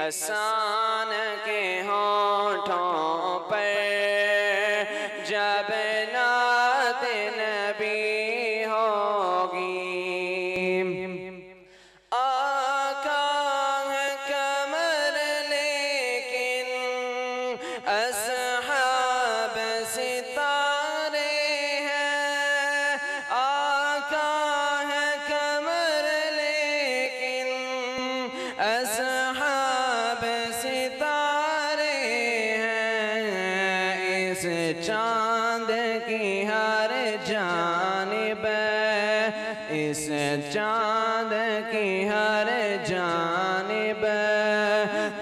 हसन के होठों पर जब नात नबी होगी, आका है कमर लेकिन असहाब सितारे हैं। आका है कमर लेकिन असहाब सितारे हैं। इस चांद की हर जानिब, इस चांद की हर जानिब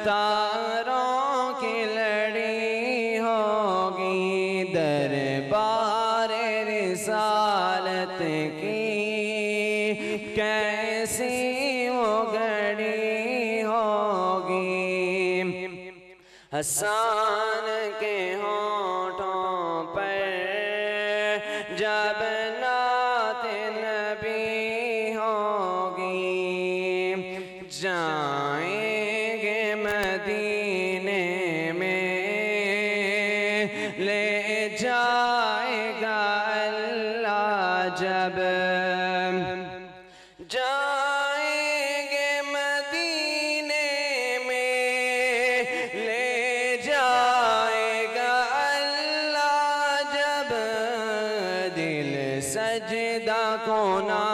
तारों की लड़ी होगी। दरबार रिसालत की कैसी वो घड़ी होगी। हसन के होठों पर जब नात नबी होगी, जाएंगे मदीने में ले जाएगा अल्लाह। जब जाएंगे मदीने में ले जाएगा अल्लाह। जब दिल सजदा को ना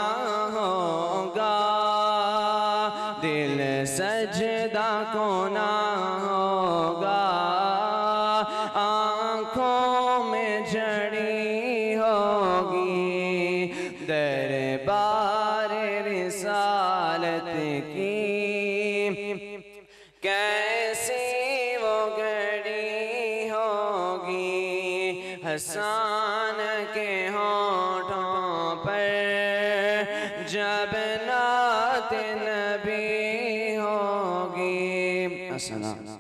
होगा, दिल सजदा को ना होगा, आँखों में झड़ी होगी। दरबार रिसालत की कैसी वो घड़ी होगी। हसन के होठों पर जब नात नबी होगी। अस्सलाम।